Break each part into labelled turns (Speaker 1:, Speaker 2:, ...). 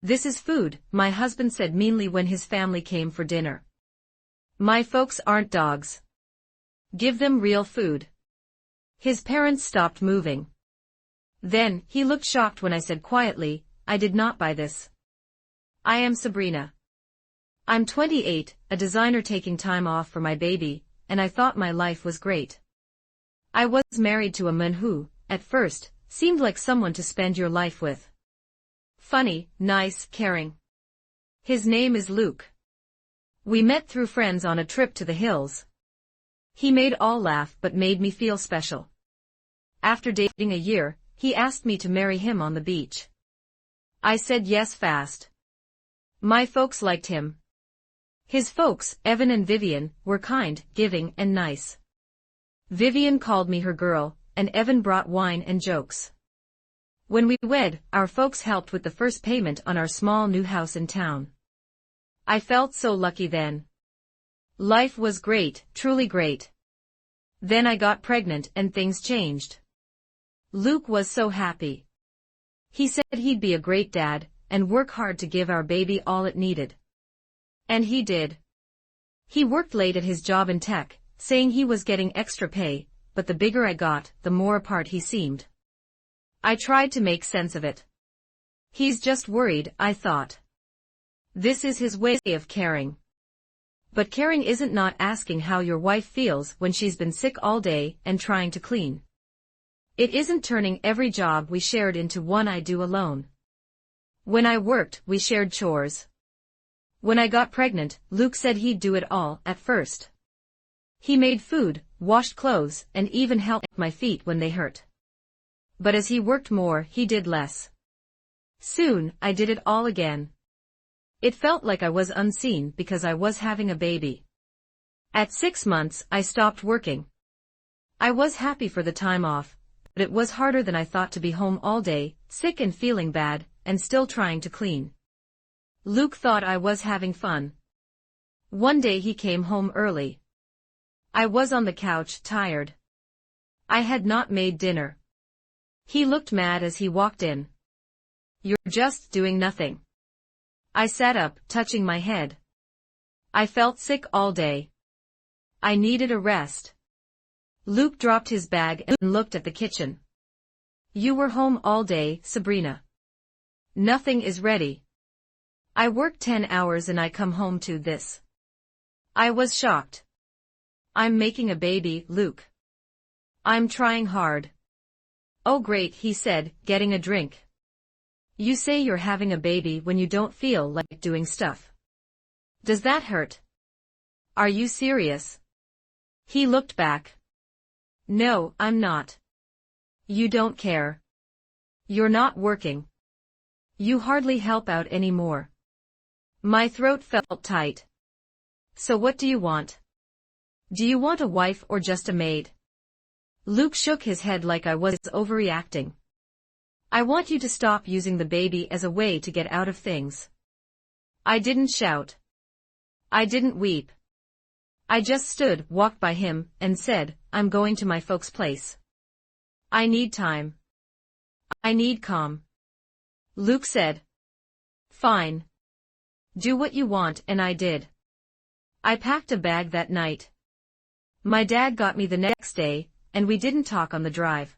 Speaker 1: This is food, my husband said meanly when his family came for dinner. My folks aren't dogs. Give them real food. His parents stopped moving. Then, he looked shocked when I said quietly, I did not buy this. I am Sabrina. I'm 28, a designer taking time off for my baby, and I thought my life was great. I was married to a man who, at first, seemed like someone to spend your life with. Funny, nice, caring. His name is Luke. We met through friends on a trip to the hills. He made all laugh but made me feel special. After dating a year, he asked me to marry him on the beach. I said yes fast. My folks liked him. His folks, Evan and Vivian, were kind, giving, and nice. Vivian called me her girl, and Evan brought wine and jokes. When we wed, our folks helped with the first payment on our small new house in town. I felt so lucky then. Life was great, truly great. Then I got pregnant and things changed. Luke was so happy. He said he'd be a great dad, and work hard to give our baby all it needed. And he did. He worked late at his job in tech, saying he was getting extra pay, but the bigger I got, the more apart he seemed. I tried to make sense of it. He's just worried, I thought. This is his way of caring. But caring isn't not asking how your wife feels when she's been sick all day and trying to clean. It isn't turning every job we shared into one I do alone. When I worked, we shared chores. When I got pregnant, Luke said he'd do it all at first. He made food, washed clothes, and even helped my feet when they hurt. But as he worked more, he did less. Soon, I did it all again. It felt like I was unseen because I was having a baby. At 6 months, I stopped working. I was happy for the time off, but it was harder than I thought to be home all day, sick and feeling bad, and still trying to clean. Luke thought I was having fun. One day he came home early. I was on the couch, tired. I had not made dinner. He looked mad as he walked in. You're just doing nothing. I sat up, touching my head. I felt sick all day. I needed a rest. Luke dropped his bag and looked at the kitchen. You were home all day, Sabrina. Nothing is ready. I work 10 hours and I come home to this. I was shocked. I'm making a baby, Luke. I'm trying hard. Oh great, he said, getting a drink. You say you're having a baby when you don't feel like doing stuff. Does that hurt? Are you serious? He looked back. No, I'm not. You don't care. You're not working. You hardly help out anymore. My throat felt tight. So what do you want? Do you want a wife or just a maid? Luke shook his head like I was overreacting. I want you to stop using the baby as a way to get out of things. I didn't shout. I didn't weep. I just stood, walked by him, and said, I'm going to my folks' place. I need time. I need calm. Luke said. Fine. Do what you want, and I did. I packed a bag that night. My dad got me the next day, and we didn't talk on the drive.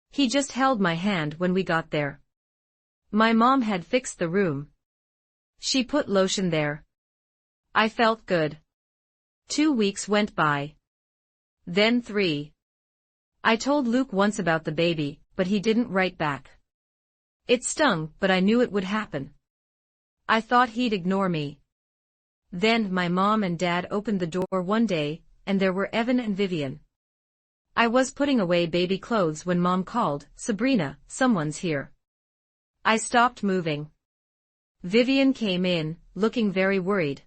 Speaker 1: He just held my hand when we got there. My mom had fixed the room. She put lotion there. I felt good. 2 weeks went by. Then 3. I told Luke once about the baby, but he didn't write back. It stung, but I knew it would happen. I thought he'd ignore me. Then my mom and dad opened the door one day, and there were Evan and Vivian. I was putting away baby clothes when Mom called, Sabrina, someone's here. I stopped moving. Vivian came in, looking very worried.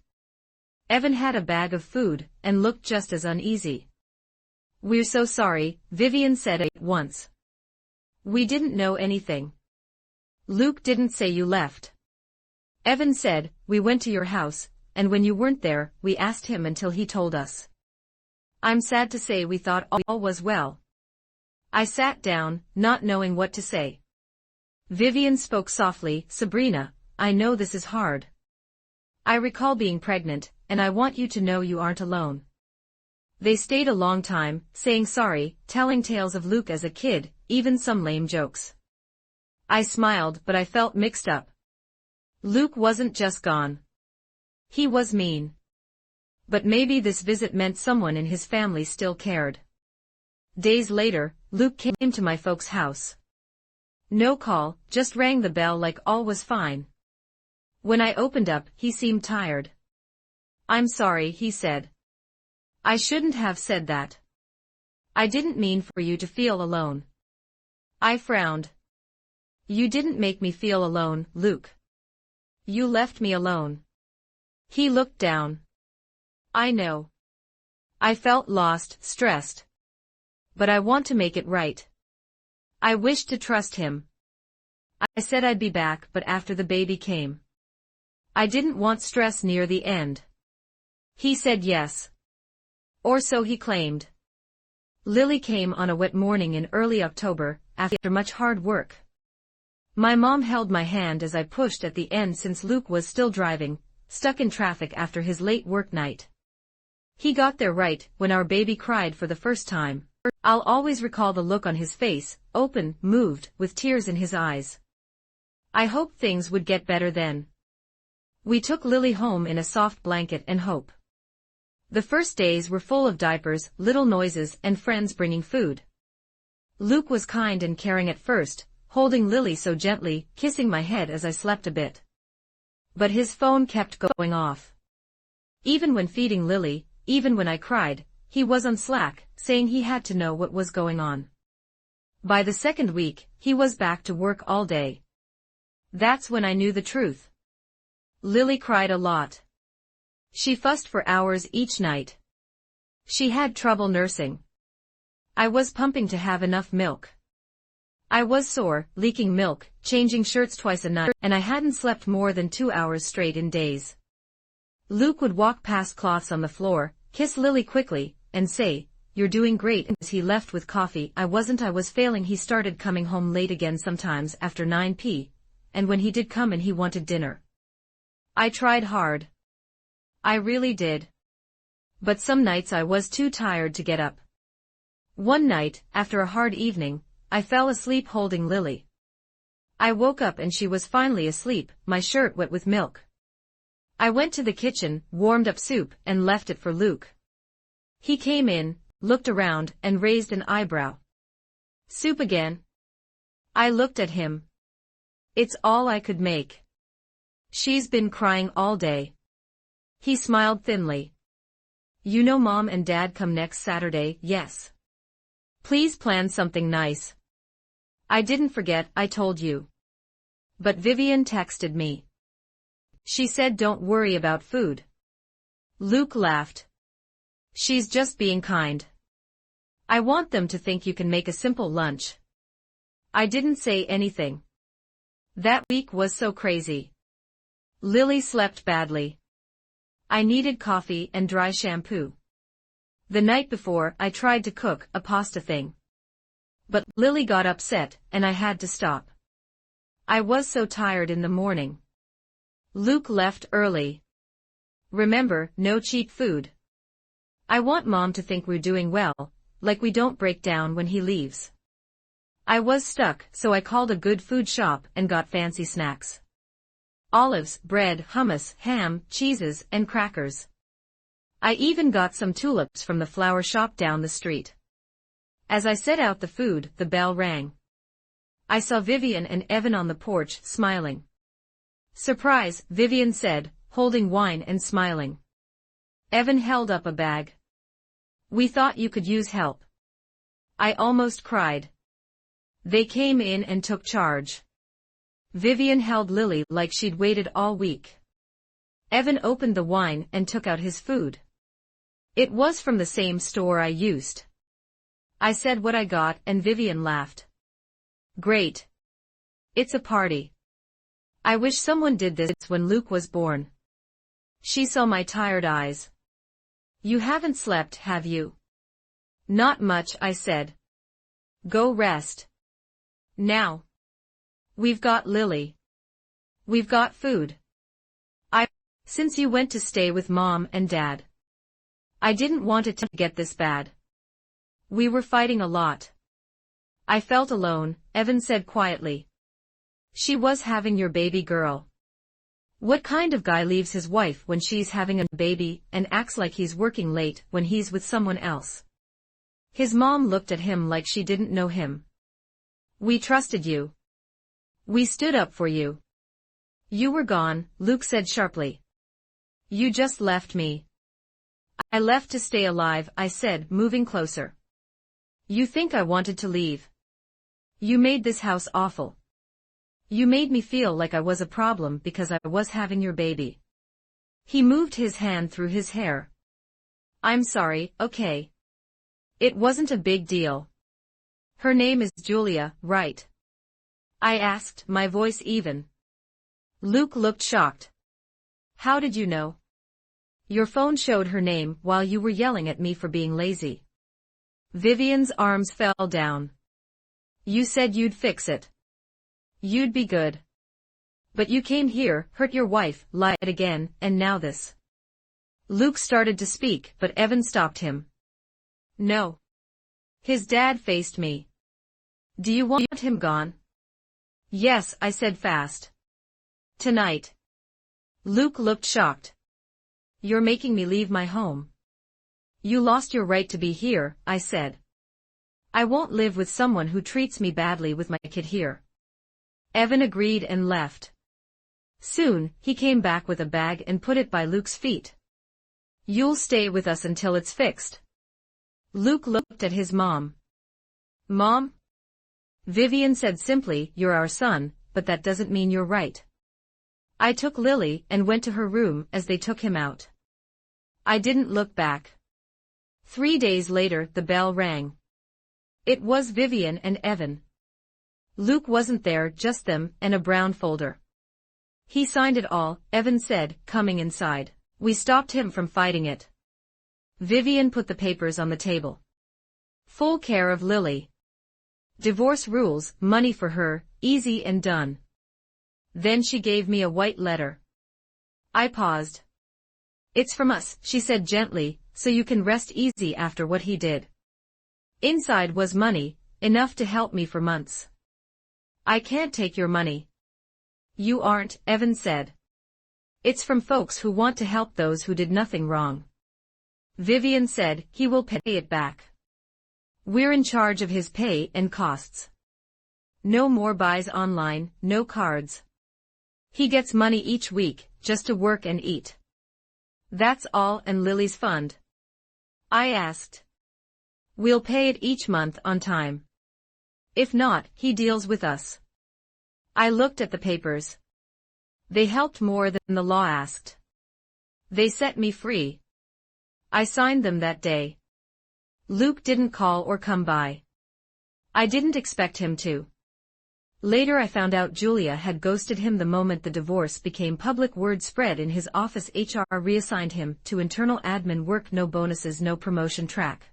Speaker 1: Evan had a bag of food, and looked just as uneasy. We're so sorry, Vivian said at once. We didn't know anything. Luke didn't say you left. Evan said, we went to your house, and when you weren't there, we asked him until he told us. I'm sad to say we thought all was well. I sat down, not knowing what to say. Vivian spoke softly, Sabrina, I know this is hard. I recall being pregnant, and I want you to know you aren't alone. They stayed a long time, saying sorry, telling tales of Luke as a kid, even some lame jokes. I smiled, but I felt mixed up. Luke wasn't just gone. He was mean. But maybe this visit meant someone in his family still cared. Days later, Luke came to my folks' house. No call, just rang the bell like all was fine. When I opened up, he seemed tired. "I'm sorry," he said. "I shouldn't have said that. I didn't mean for you to feel alone." I frowned. "You didn't make me feel alone, Luke. You left me alone." He looked down. "I know. I felt lost, stressed. But I want to make it right." I wished to trust him. I said I'd be back, but after the baby came. I didn't want stress near the end. He said yes. Or so he claimed. Lily came on a wet morning in early October, after much hard work. My mom held my hand as I pushed at the end since Luke was still driving, stuck in traffic after his late work night. He got there right when our baby cried for the first time. I'll always recall the look on his face, open, moved, with tears in his eyes. I hoped things would get better then. We took Lily home in a soft blanket and hope. The first days were full of diapers, little noises, and friends bringing food. Luke was kind and caring at first, holding Lily so gently, kissing my head as I slept a bit. But his phone kept going off. Even when feeding Lily, even when I cried, he was on Slack, saying he had to know what was going on. By the second week, he was back to work all day. That's when I knew the truth. Lily cried a lot. She fussed for hours each night. She had trouble nursing. I was pumping to have enough milk. I was sore, leaking milk, changing shirts twice a night, and I hadn't slept more than 2 hours straight in days. Luke would walk past cloths on the floor, kiss Lily quickly, and say, "You're doing great." As he left with coffee, I was failing. He started coming home late again, sometimes after 9 p.m, and when he did come in he wanted dinner. I tried hard. I really did. But some nights I was too tired to get up. One night, after a hard evening, I fell asleep holding Lily. I woke up and she was finally asleep, my shirt wet with milk. I went to the kitchen, warmed up soup, and left it for Luke. He came in, looked around, and raised an eyebrow. "Soup again?" I looked at him. "It's all I could make. She's been crying all day." He smiled thinly. "You know Mom and Dad come next Saturday, yes? Please plan something nice." "I didn't forget, I told you. But Vivian texted me. She said don't worry about food." Luke laughed. "She's just being kind. I want them to think you can make a simple lunch." I didn't say anything. That week was so crazy. Lily slept badly. I needed coffee and dry shampoo. The night before, I tried to cook a pasta thing. But Lily got upset, and I had to stop. I was so tired in the morning. Luke left early. Remember, no cheap food. I want Mom to think we're doing well, like we don't break down when he leaves. I was stuck, so I called a good food shop and got fancy snacks. Olives, bread, hummus, ham, cheeses, and crackers. I even got some tulips from the flower shop down the street. As I set out the food, the bell rang. I saw Vivian and Evan on the porch, smiling. "Surprise," Vivian said, holding wine and smiling. Evan held up a bag. "We thought you could use help." I almost cried. They came in and took charge. Vivian held Lily like she'd waited all week. Evan opened the wine and took out his food. It was from the same store I used. I said what I got and Vivian laughed. "Great. It's a party. I wish someone did this when Luke was born." She saw my tired eyes. "You haven't slept, have you?" "Not much," I said. "Go rest. Now. We've got Lily. We've got food. Since you went to stay with Mom and Dad. I didn't want it to get this bad. We were fighting a lot. I felt alone, Evan said quietly. She was having your baby girl. What kind of guy leaves his wife when she's having a baby and acts like he's working late when he's with someone else? His mom looked at him like she didn't know him. We trusted you. We stood up for you. You were gone, Luke said sharply. You just left me. I left to stay alive, I said, moving closer. You think I wanted to leave? You made this house awful. You made me feel like I was a problem because I was having your baby. He moved his hand through his hair. I'm sorry, okay. It wasn't a big deal. Her name is Julia, right? I asked, my voice even. Luke looked shocked. How did you know? Your phone showed her name while you were yelling at me for being lazy. Vivian's arms fell down. You said you'd fix it. You'd be good. But you came here, hurt your wife, lied again, and now this. Luke started to speak, but Evan stopped him. No. His dad faced me. Do you want him gone? Yes, I said fast. Tonight. Luke looked shocked. You're making me leave my home. You lost your right to be here, I said. I won't live with someone who treats me badly with my kid here. Evan agreed and left. Soon, he came back with a bag and put it by Luke's feet. You'll stay with us until it's fixed. Luke looked at his mom. Mom? Vivian said simply, you're our son, but that doesn't mean you're right. I took Lily and went to her room as they took him out. I didn't look back. 3 days later, the bell rang. It was Vivian and Evan. Luke wasn't there, just them and a brown folder. He signed it all, Evan said, coming inside. We stopped him from fighting it. Vivian put the papers on the table. Full care of Lily. Divorce rules, money for her, easy and done. Then she gave me a white letter. I paused. It's from us, she said gently, so you can rest easy after what he did. Inside was money, enough to help me for months. I can't take your money. You aren't, Evan said. It's from folks who want to help those who did nothing wrong. Vivian said, he will pay it back. We're in charge of his pay and costs. No more buys online, no cards. He gets money each week, just to work and eat. That's all, and Lily's fund. I asked. We'll pay it each month on time. If not, he deals with us. I looked at the papers. They helped more than the law asked. They set me free. I signed them that day. Luke didn't call or come by. I didn't expect him to. Later I found out Julia had ghosted him the moment the divorce became public. Word spread in his office. HR reassigned him to internal admin work. No bonuses, no promotion track.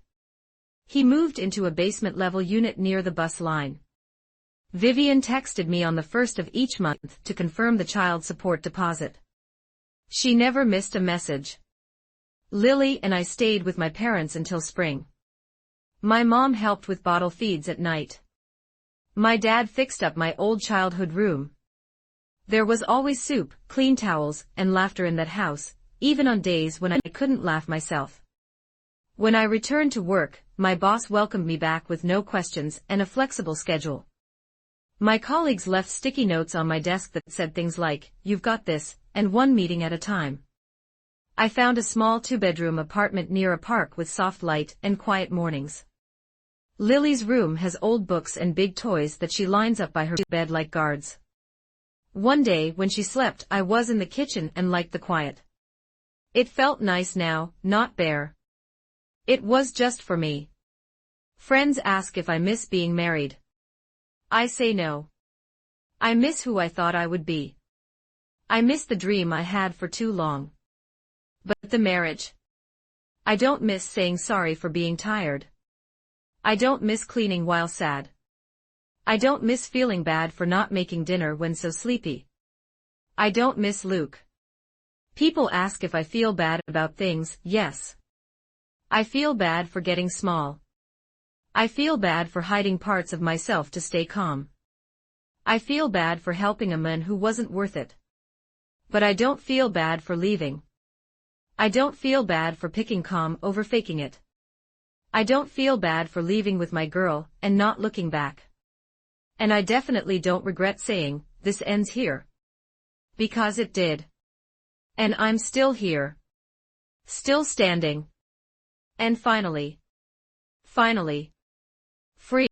Speaker 1: He moved into a basement-level unit near the bus line. Vivian texted me on the 1st of each month to confirm the child support deposit. She never missed a message. Lily and I stayed with my parents until spring. My mom helped with bottle feeds at night. My dad fixed up my old childhood room. There was always soup, clean towels, and laughter in that house, even on days when I couldn't laugh myself. When I returned to work, my boss welcomed me back with no questions and a flexible schedule. My colleagues left sticky notes on my desk that said things like, "You've got this," and one meeting at a time. I found a small 2-bedroom apartment near a park with soft light and quiet mornings. Lily's room has old books and big toys that she lines up by her bed like guards. One day when she slept, I was in the kitchen and liked the quiet. It felt nice now, not bare. It was just for me. Friends ask if I miss being married. I say no. I miss who I thought I would be. I miss the dream I had for too long. But the marriage. I don't miss saying sorry for being tired. I don't miss cleaning while sad. I don't miss feeling bad for not making dinner when so sleepy. I don't miss Luke. People ask if I feel bad about things. Yes. I feel bad for getting small. I feel bad for hiding parts of myself to stay calm. I feel bad for helping a man who wasn't worth it. But I don't feel bad for leaving. I don't feel bad for picking calm over faking it. I don't feel bad for leaving with my girl and not looking back. And I definitely don't regret saying, this ends here. Because it did. And I'm still here. Still standing. And finally,